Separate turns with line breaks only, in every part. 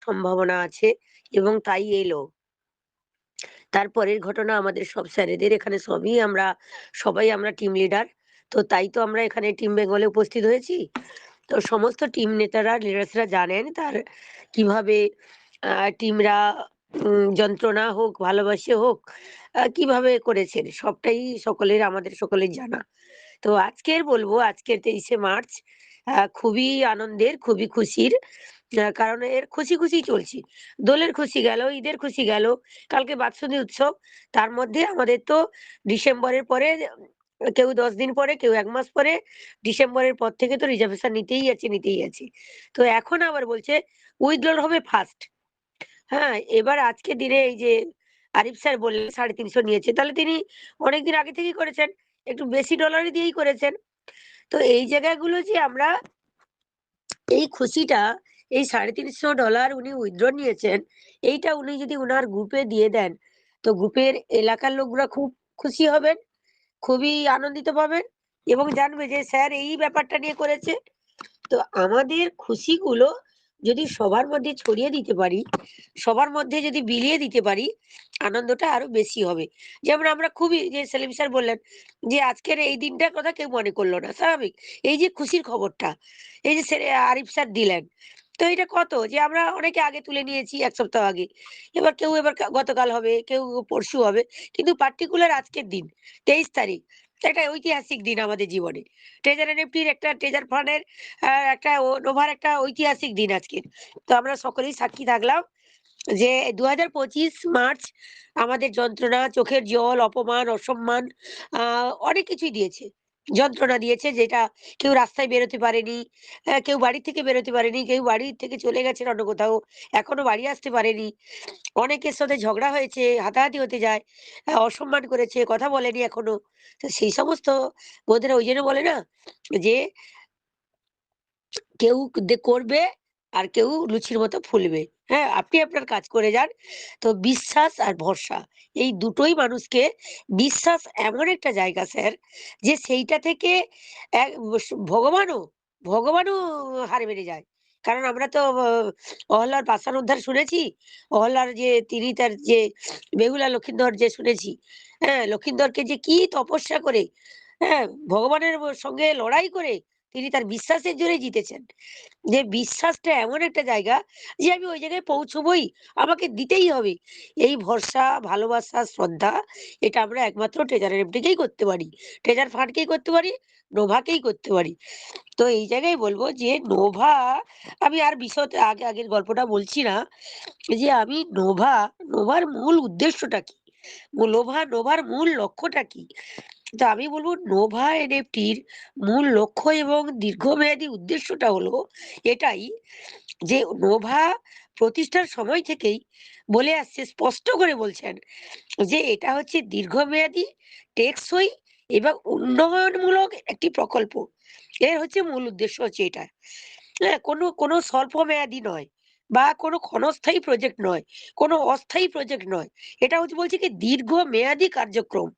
সম্ভাবনা আছে এবং তাই এলো। তারপরের ঘটনা আমাদের সব স্যারেদের এখানে সবাই আমরা টিম লিডার। তো তাই তো আমরা এখানে টিম বেঙ্গলে উপস্থিত হয়েছি। তো সমস্ত টিম নেতারা লিডার্সরা জানেন কিভাবে টিমরা যন্ত্রণা হোক, ভালোবাসে হোক, কিভাবে করেছেন সবটাই আমাদের সকলের জানা। তো আজকের 23শে মার্চ খুবই আনন্দের, খুবই খুশির। কারণ এর খুশি চলছি। দোলের খুশি গেল, ঈদের খুশি গেল, কালকে বাৎসরিক উৎসব। তার মধ্যে আমাদের তো ডিসেম্বরের পরে কেউ ১০ দিন পরে, কেউ ১ মাস পরে, ডিসেম্বরের পর থেকে তো রিজার্ভেশন নিতেই আছে। তো এখন আবার বলছে উইথড্রল হবে ফার্স্ট। হ্যাঁ, এবার আজকের দিনে এই যে আরিফ স্যার বললেন ৩৫০ নিয়েছে। তাহলে তিনি অনেকদিন আগে থেকেই করেছেন। একটু বেশি ডলারই দিয়েই করেছেন। তো এই জায়গাগুলো যে আমরা এই খুশিটা, এই $৩৫০ উনি উইথড্র নিয়েছেন, এইটা উনি যদি উনার গ্রুপে দিয়ে দেন, তো গ্রুপের এলাকার লোকরা খুব খুশি হবেন, খুবই আনন্দিত পাবেন এবং জানবে যে স্যার এই ব্যাপারটা নিয়ে করেছে। তো আমাদের খুশিগুলো যদি সবার মধ্যে ছড়িয়ে দিতে পারি, সবার মধ্যে যদি বিলিয়ে দিতে পারি, আনন্দটা আরো বেশি হবে। যেমন আমরা খুবই যে সেলিম স্যার বললেন যে আজকের এই দিনটার কথা কেউ মনে করলো না। স্বাভাবিক। এই যে খুশির খবরটা, এই যে আরিফ স্যার দিলেন। তো এটা কত যে আমরা অনেকে আগে তুলে নিয়েছি ১ সপ্তাহ আগে। এবার গতকাল হবে, কেউ পরশু হবে। কিন্তু পার্টিকুলার আজকের দিন ২৩ তারিখ। একটা ঐতিহাসিক দিন আমাদের জীবনে। ট্রেজার এনএফটির একটা ট্রেজার ফান্ডের একটা নোভার একটা ঐতিহাসিক দিন আজকের। তো আমরা সকলেই সাক্ষী থাকলাম যে ২০২৫ মার্চ আমাদের যন্ত্রণা, চোখের জল, অপমান, অসম্মান অনেক কিছুই দিয়েছে। যন্ত্রণা দিয়েছে যেটা কেউ রাস্তায় বেরোতে পারেনি, কেউ বাড়ি থেকে বেরোতে পারেনি, কেউ বাড়ি থেকে চলে গেছেন অন্য কোথাও, এখনো বাড়ি আসতে পারেনি। অনেকের সাথে ঝগড়া হয়েছে, হাতাহাতি হতে যায়, অসম্মান করেছে, কথা বলেনি এখনো। তো সেই সমস্ত বন্ধুরা ওই জন্য বলে না যে কেউ করবে আর কেউ লুচির মতো ফুলবে। হ্যাঁ? আপনি আপনার কাজ করে যান। তো বিশ্বাস আর ভরসা এই দুটোই মানুষকে বিশ্বাস এমন একটা জায়গা স্যার যে সেইটা থেকে এক ভগবানও ভগবানও হার মেনে যায়। কারণ আমরা তো অহল্যার পাষাণ উদ্ধার শুনেছি। অহল্যার যে তিনি তার যে বেহুলা লক্ষীন্দর যে শুনেছি। হ্যাঁ? লক্ষীন্দরকে যে কি তপস্যা করে, হ্যাঁ? ভগবানের সঙ্গে লড়াই করে তিনি তার বিশ্বাসের জোরেই জিতেছেন। যে বিশ্বাসটা এমন একটা জায়গা যে আমি ওই জায়গায় পৌঁছবই, আমাকে দিতেই হবে। এই ভরসা, ভালোবাসা, শ্রদ্ধা এটা আমরা একমাত্র ট্রেজারার এফডিকেই করতে পারি। ট্রেজার ফান্ডকেই করতে পারি, নোভাকেই করতে পারি। তো এই জায়গায় বলব যে আমি আর বিশদ আগের গল্পটা বলছি না। যে আমি নোভার মূল উদ্দেশ্যটা কি? নোভার মূল লক্ষ্যটা কি? তো আমি বলব নোভা এনএফটির মূল লক্ষ্য এবং দীর্ঘমেয়াদী উদ্দেশ্যটা হলো এটাই যে নোভা প্রতিষ্ঠার সময় থেকেই বলে আসছে, স্পষ্ট করে বলছেন যে এটা হচ্ছে দীর্ঘমেয়াদী, টেকসই এবং উন্নয়নমূলক একটি প্রকল্প। এর হচ্ছে মূল উদ্দেশ্য হচ্ছে এটা। হ্যাঁ? কোনো স্বল্প মেয়াদী নয় বা কোনো ক্ষণস্থায়ী প্রজেক্ট নয়, কোনো অস্থায়ী প্রজেক্ট নয়। এটা হচ্ছে বলছে কি দীর্ঘমেয়াদী কার্যক্রম।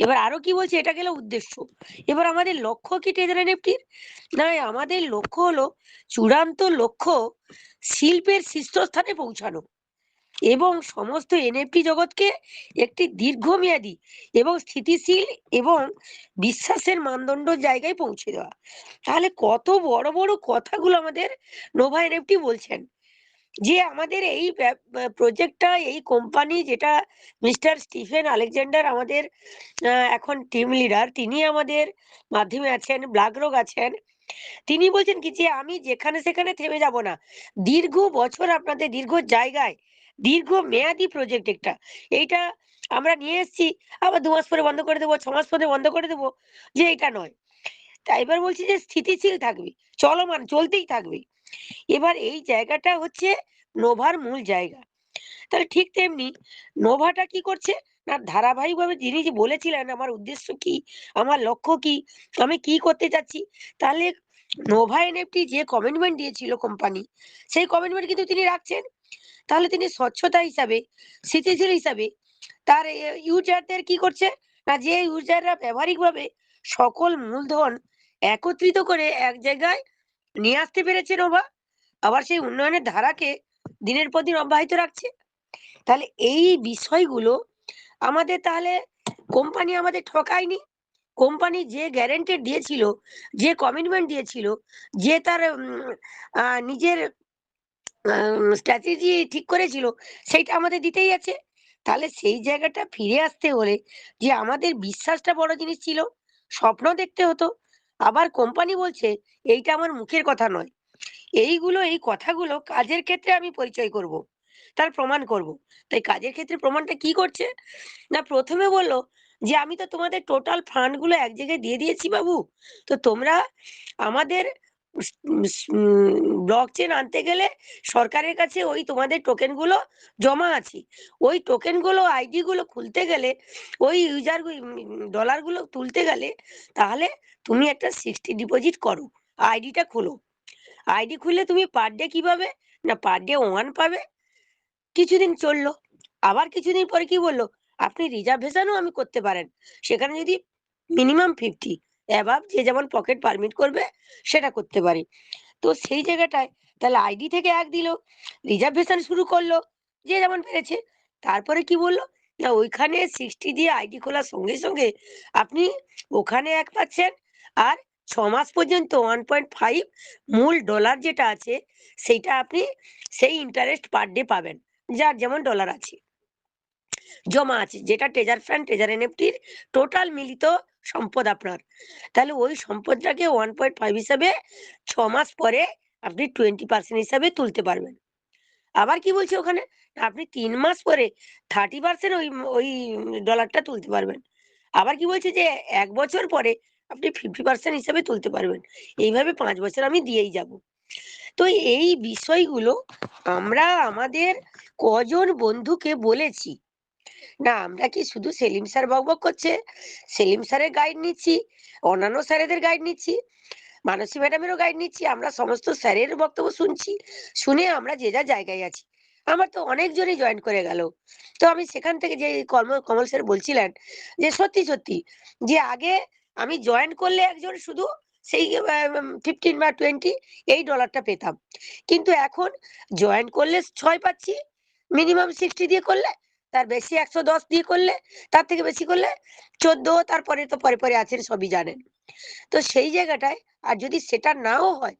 এবার আরো কি বলছে? এটা গেল উদ্দেশ্য। এবার আমাদের লক্ষ্য কি ট্রেজার এনএফটির? না, আমাদের লক্ষ্য হলো চূড়ান্ত লক্ষ্য শিল্পের শীর্ষস্থানে পৌঁছানো এবং সমস্ত এনএফটি জগৎকে একটি দীর্ঘমেয়াদী এবং স্থিতিশীল এবং বিশ্বাসের মানদণ্ড জায়গায় পৌঁছে দেওয়া। তাহলে কত বড়, বড় কথাগুলো আমাদের নোভা এনএফটি বলছেন। যে আমাদের এই প্রজেক্টটা, এই কোম্পানি যেটা মিস্টার স্টিফেন আলেকজান্ডার আমাদের এখন টিম লিডার, তিনি আমাদের মাধ্যমে আছেন, ব্ল্যাকরক আছেন। তিনি বলছেন কি যে আমি যেখানে সেখানে থেমে যাব না। দীর্ঘ বছর আপনাদের দীর্ঘ জায়গায়, দীর্ঘ মেয়াদী প্রজেক্ট একটা। এইটা আমরা নিয়ে এসেছি, আবার ২ মাস পরে বন্ধ করে দেব, ৬ মাস পরে বন্ধ করে দেব, যে এটা নয়। তা এবার বলছি যে স্থিতিশীল থাকবে, চলমান চলতেই থাকবে। এবার এই জায়গাটা হচ্ছে নোভার মূল জায়গা। তাহলে ঠিক তেমনি নোভাটা কি করছে? না, ধারাবাহিকভাবে যিনি যে বলেছিলেন আমার উদ্দেশ্য কি, আমার লক্ষ্য কি, আমি কি করতে চাচ্ছি। তাহলে নোভা এনএফটি যে কমিটমেন্ট দিয়েছিল কোম্পানি, সেই কমিটমেন্ট কিন্তু তিনি রাখছেন। তাহলে তিনি স্বচ্ছতা হিসাবে, স্থিতিশীল হিসাবে তার ইউজারদের কি করছে? না, যে ইউজাররা ব্যবহারিকভাবে সকল মূলধন একত্রিত করে এক জায়গায় নিয়ে আসতে পেরেছে নোভা, আবার সেই উন্নয়নের ধারাকে দিনের পর দিন অব্যাহত রাখছে। তাহলে এই বিষয়গুলো আমাদের, তাহলে কোম্পানি আমাদের ঠকায়নি। কোম্পানি যে গ্যারান্টি দিয়েছিল, যে কমিটমেন্ট দিয়েছিল, যে তার নিজের স্ট্র্যাটেজি ঠিক করেছিল, সেইটা আমাদের দিতেই আছে। তাহলে সেই জায়গাটা ফিরে আসতে হলে যে আমাদের বিশ্বাসটা বড় জিনিস ছিল, স্বপ্ন দেখতে হতো। আবার কোম্পানি বলছে এইটা আমার মুখের কথা নয়, এই কথাগুলো কাজের ক্ষেত্রে আমি পরিচয় করব, তার প্রমাণ করব। তাই কাজের ক্ষেত্রে প্রমাণটা কি করছে না, প্রথমে বললো যে আমি তো তোমাদের টোটাল ফান্ড গুলো এক জায়গায় দিয়ে দিয়েছি বাবু, তো তোমরা আমাদের ব্লক চেন আনতে গেলে সরকারের কাছে ওই তোমাদের টোকেন গুলো জমা আছে, ওই টোকেন গুলো আইডি গুলো খুলতে গেলে, ওই ইউজার ডলার গুলো তুলতে গেলে, তাহলে তুমি একটা 60 ডিপোজিট করো, আইডিটা খোলো। আইডি খুললে তুমি পার ডে কি পাবে না, পার ডে 1 পাবে। কিছুদিন চললো, আবার কিছুদিন পরে কি বললো, আপনি রিজার্ভেশনও আমি করতে পারেন, সেখানে যদি মিনিমাম 50 অ্যাবাভ যে যেমন পকেট পারমিট করবে সেটা করতে পারি। তো সেই জায়গাটায় তাহলে আইডি থেকে এক দিল, রিজার্ভেশন শুরু করলো যে যেমন পেরেছে। তারপরে কি বললো না, ওইখানে 60 দিয়ে আইডি খোলার সঙ্গে সঙ্গে আপনি ওখানে এক পাচ্ছেন, আর 6 মাস পর্যন্ত 1.5 মূল ডলার যেটা আছে সেইটা আপনি সেই ইন্টারেস্ট পার ডে পাবেন, যার যেমন ডলার আছে জমা আছে, যেটা ট্রেজার ফান্ড ট্রেজার এনএফটির টোটাল মিলিত সম্পদ আপনার। তাহলে ওই সম্পদটাকে 1.5 হিসাবে 6 মাস পরে আপনি 20% হিসাবে তুলতে পারবেন। আবার কি বলছে ওখানে, আপনি 3 মাস পরে 30% ওই ডলারটা তুলতে পারবেন। আবার কি বলছে যে 1 বছর পরে আপনি 50% হিসাবে তুলতে পারবেন। এইভাবে 5 বছর আমি দিয়েই যাব। তো এই বিষয়গুলো আমরা আমাদের কজন বন্ধুকে বলেছি না, আমরা কি শুধু সেলিম স্যার বকবক করছে, সেলিম স্যারের গাইড নিচ্ছি, অন্যান্য স্যারেদের গাইড নিচ্ছি, মানসী ম্যাডামেরও গাইড নিচ্ছি, আমরা সমস্ত স্যারের বক্তব্য শুনছি, শুনে আমরা যে যার জায়গায় আছি। আমার তো অনেকজনই জয়েন করে গেল। তো আমি সেখান থেকে যে কমল স্যার বলছিলেন যে সত্যি সত্যি যে আগে আমি জয়েন করলে একজন শুধু সেই 15 বা 20 এই ডলারটা পেতাম, কিন্তু এখন জয়েন করলে 6 পাচ্ছি, মিনিমাম 60 দিয়ে করলে, তার বেশি 110 দিয়ে করলে, তার থেকে বেশি করলে 14, তারপরে তো পরে পরে আছেন সবই জানেন। তো সেই জায়গাটায় আর যদি সেটা নাও হয়,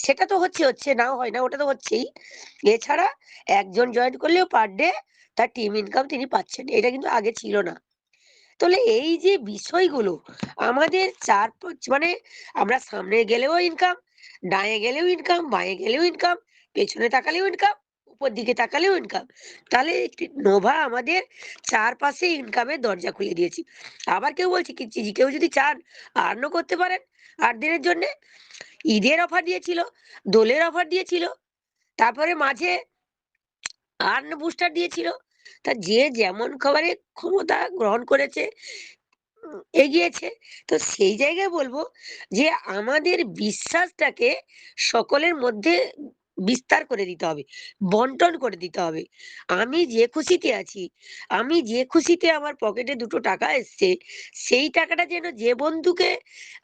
সেটা তো হচ্ছে নাও হয় না, ওটা তো হচ্ছেই। এছাড়া একজন জয়েন করলেও পার ডে তার টিম ইনকাম তিনি পাচ্ছেন, এটা কিন্তু আগে ছিল না। তাহলে এই যে বিষয়গুলো আমাদের মানে আমরা সামনে গেলেও ইনকাম, ডায়ে গেলেও ইনকাম, বাঁয়ে গেলেও ইনকাম, পেছনে তাকালেও ইনকাম, উপর দিকে তাকালেও ইনকাম। তাহলে নোভা আমাদের চারপাশে ইনকামের দরজা খুলে দিয়েছি। আবার কেউ বলছে কি কেউ যদি চান আর্নও করতে পারেন 8 দিনের জন্য। ঈদের অফার দিয়েছিল, দোলের অফার দিয়েছিল, তারপরে মাঝে আর্ন বুস্টার দিয়েছিল। তা যে যেমন খাবারে ক্ষমতা গ্রহণ করেছে, এগিয়েছে। তো সেই জায়গায় বলবো যে আমাদের বিশ্বাসটাকে সকলের মধ্যে বিস্তার করে দিতে হবে, বন্টন করে দিতে হবে। আমি যে খুশিতে আছি, আমি যে খুশিতে আমার পকেটে 2 টাকা এসছে, সেই টাকাটা যেন যে বন্ধুকে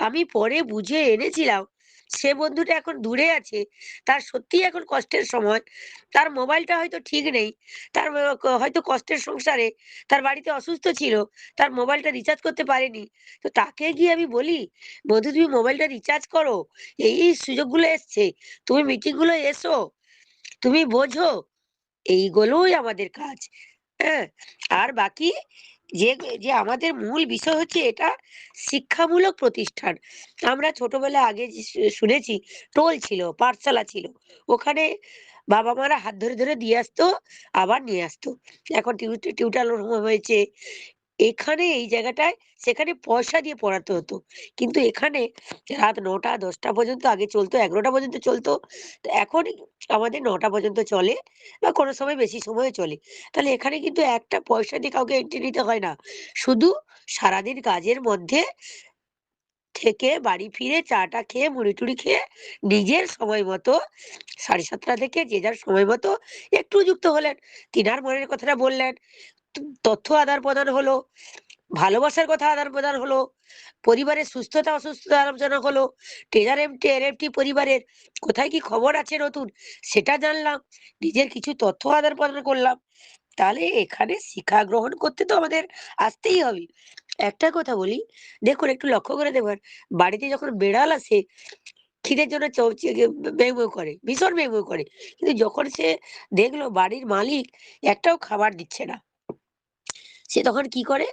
আমি পরে বুঝে এনেছিলাম, সে বন্ধুটা এখন দূরে আছে, তার সত্যিই এখন কষ্টের সময়, তার মোবাইলটা হয়তো ঠিক নেই, তার হয়তো কষ্টের সংসারে, তার বাড়িতে অসুস্থ ছিল, তার মোবাইলটা রিচার্জ করতে পারেনি। তো তাকে গিয়ে আমি বলি, "বন্ধু তুমি মোবাইলটা রিচার্জ করো। এই সুযোগগুলো এসছে। তুমি মিটিং গুলো এসো, তুমি বোঝো।" এইগুলোই আমাদের কাজ। হ্যাঁ? আর বাকি যে যে আমাদের মূল বিষয় হচ্ছে এটা শিক্ষামূলক প্রতিষ্ঠান। আমরা ছোটবেলায় আগে যে শুনেছি টোল ছিল, পাঠশালা ছিল। ওখানে বাবা-মারা হাত ধরে ধরে দিয়ে আসতো, আবার নিয়ে আসতো। এখন টিউটার হয়েছে। এখানে এই জায়গাটায় সেখানে পয়সা দিয়ে পড়াতে হতো। কিন্তু এখানে রাত ৯টা-১০টা পর্যন্ত, আগে চলতো ১১টা পর্যন্ত চলতো। তো এখন আমাদের ৯টা পর্যন্ত চলে, বা কোনো সময় বেশি সময়ও চলে। তাহলে এখানে কিন্তু একটা পয়সা দিয়ে কাউকে এন্ট্রি নিতে হয় না। শুধু সারাদিন কাজের মধ্যে থেকে বাড়ি ফিরে চা-টা খেয়ে, মুড়ি-টুড়ি খেয়ে নিজের সময় মতো ৭:৩০ থেকে যে যার সময় মতো একটু যুক্ত হলেন। তিনার মনের কথাটা বললেন, তথ্য আদান-প্রদান হলো। ভালোবাসার কথা আদান-প্রদান হলো, পরিবারের সুস্থতা অসুস্থতা আলোচনা হলো, ট্রেজার এমটি এনএফটি পরিবারের কোথায় কি খবর আছে নতুন সেটা জানলাম, নিজের কিছু তথ্য আদান-প্রদান করলাম। তাহলে এখানে শিক্ষা গ্রহণ করতে তো আমাদের আসতেই হবে। একটা কথা বলি, দেখুন একটু লক্ষ্য করে দেখবেন, বাড়িতে যখন বেড়াল আসে খিদের জন্য চৌচিয়ে বেউ, বেউ করে, ভীষণ বেউ, বেউ করে। কিন্তু যখন সে দেখলো বাড়ির মালিক একটাও খাবার দিচ্ছে না, সে তখন কি করে?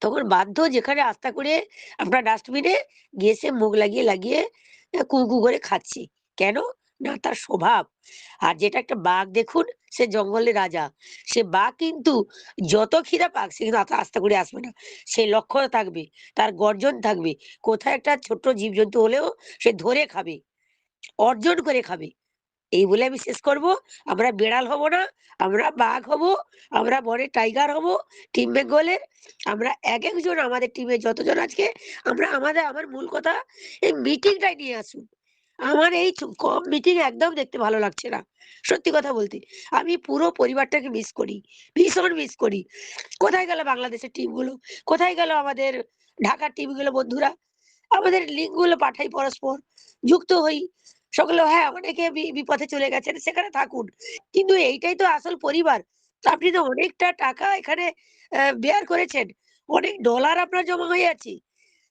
তখন বাধ্য যেখানে আস্তা করে আপনার ডাস্টবিনে গিয়ে সে মুখ লাগিয়ে কু, কু করে খাচ্ছে। কেন? না তার স্বভাব। আর যেটা একটা বাঘ দেখুন, সে জঙ্গলের রাজা। সে বাঘ কিন্তু যত খিদা পাক সে কিন্তু আস্তা করে আসবে না। সে লক্ষ্য থাকবে, তার গর্জন থাকবে। কোথায় একটা ছোট্ট জীবজন্তু হলেও সে ধরে খাবে, অর্জন করে খাবে। এই বলে আমি শেষ করব। আমরা বেড়াল হব না, আমরা বাঘ হব, আমরা বনের টাইগার হব, টিম বেঙ্গলের। আমরা একেকজন আমাদের টিমে যতজন আজকে আমরা আমার মূল কথা এই মিটিংটাই নিয়ে আসুন। আমার এই কম মিটিং একদম দেখতে ভালো লাগছে না। সত্যি কথা বলতে। আমি পুরো পরিবারটাকে মিস করি। ভীষণ মিস করি। কোথায় গেল বাংলাদেশের টিমগুলো? কোথায় গেল আমাদের ঢাকার টিমগুলো বন্ধুরা? আমাদের লিঙ্ক গুলো পাঠাই পরস্পর, যুক্ত হই। সকলে হ্যাঁ, অনেকে বিপথে চলে গেছেন, সেখানে থাকুন। কিন্তু এইটাই তো আসল পরিবার। আপনি তো অনেকটা টাকা এখানে বেয়ার করেছেন। অনেক ডলার আপনার জমা হয়ে আছে।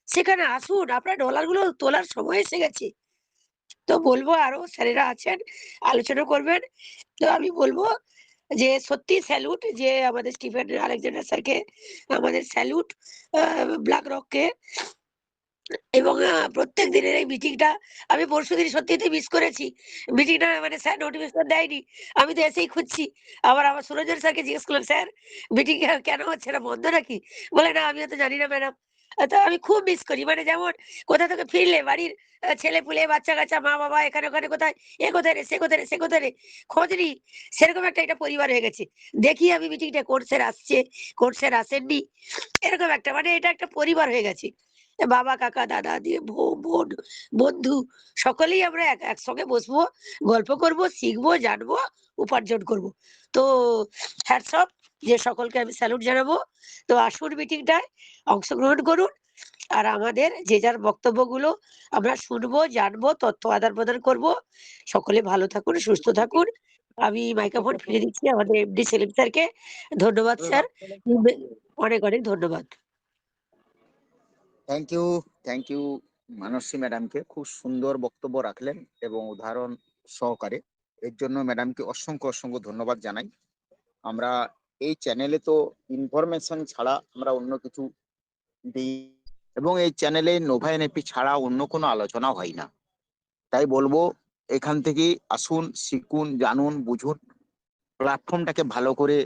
সেখানে আসুন, আপনার ডলারগুলো তোলার সময় এসে গেছে। তো বলবো আরো স্যারেরা আছেন, আলোচনা করবেন। তো আমি বলব যে সত্যি স্যালুট যে আমাদের স্টিফেন আলেকজান্ডার স্যারকে আমাদের স্যালুট আ ব্ল্যাক রককে এবং প্রত্যেক দিনের এই মিটিংটা আমি পরশুদিন সত্যিই মিস করেছি। মিটিংটা মানে স্যার নোটিফিকেশন দেয়নি। আমি তো এসেই খুঁজছি। আবার আমার সুরঞ্জন স্যারকে জিজ্ঞেস করলাম, "স্যার মিটিং কেন হচ্ছে না? বন্ধ নাকি?" বলে, "না আমিও তো জানি না ম্যাডাম।" তো আমি খুব মিস করি। মানে যেমন কোথা থেকে ফিরলে বাড়ির ছেলেপুলে, বাচ্চা-কাচ্চা, মা-বাবা এখানে ওখানে কোথায়, এ কোথায় রে, সে কোথায় রে, সে কোথায় রে? খোঁজ নিই। সেরকম একটা এটা পরিবার হয়ে গেছে। দেখি আমি মিটিংটা কোন স্যার আসছে, কোন স্যার আসেননি। এরকম একটা মানে এটা একটা পরিবার হয়ে গেছে। বাবা, কাকা, দাদা দিয়ে বোন, বন্ধু সকলেই আমরা একসঙ্গে বসবো, গল্প করব, শিখবো, জানবো, উপার্জন করব। তো হ্যাটস অফ যে সকলকে আমি স্যালুট জানাবো। তো আসুন মিটিংটায় অংশগ্রহণ করুন। আর আমাদের যে যার বক্তব্যগুলো আমরা শুনবো, জানবো, তথ্য আদান-প্রদান করব। সকলে ভালো থাকুন, সুস্থ থাকুন। আমি মাইক্রোফোন ফিরে দিচ্ছি আমাদের এমডি সেলিম স্যারকে। ধন্যবাদ স্যার। অনেক, অনেক ধন্যবাদ।
থ্যাংক ইউ, থ্যাংক ইউ মানসী ম্যাডামকে। খুব সুন্দর বক্তব্য রাখলেন এবং উদাহরণ সহকারে। এর জন্য ম্যাডামকে অসংখ্য অসংখ্য ধন্যবাদ জানাই। আমরা এই চ্যানেলে তো ইনফরমেশন ছাড়া আমরা অন্য কিছু দিই, এবং এই চ্যানেলে নোভা এনএপি ছাড়া অন্য কোনো আলোচনা হয় না। তাই বলবো এখান থেকে আসুন, শিখুন, জানুন, বুঝুন, প্ল্যাটফর্মটাকে ভালো করে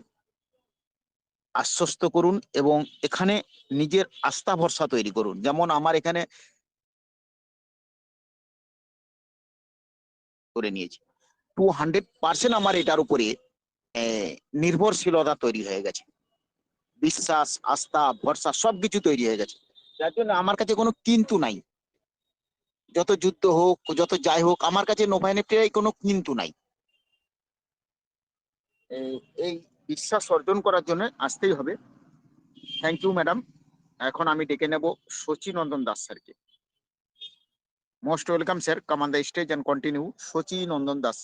আশ্বস্ত করুন এবং এখানে নিজের আস্থা ভরসা তৈরি করুন। যেমন আমার এখানে করে নিয়েছি 200% আমার এটার উপরে নির্ভরশীলতা তৈরি হয়ে গেছে। বিশ্বাস, আস্থা, ভরসা সবকিছু তৈরি হয়ে গেছে, যার জন্য আমার কাছে কোনো কিন্তু নাই। যত যুদ্ধ হোক, যত যাই হোক, আমার কাছে নোভা এনএফটি কোনো কিন্তু নাই। এই বিশ্বাস অর্জন করার জন্য আসতেই হবে। Thank you madam. এখন আমি ডেকে নেব শচী নন্দন দাস স্যারকে। Most welcome sir, come on the stage and continue. Sachi Nandan Das.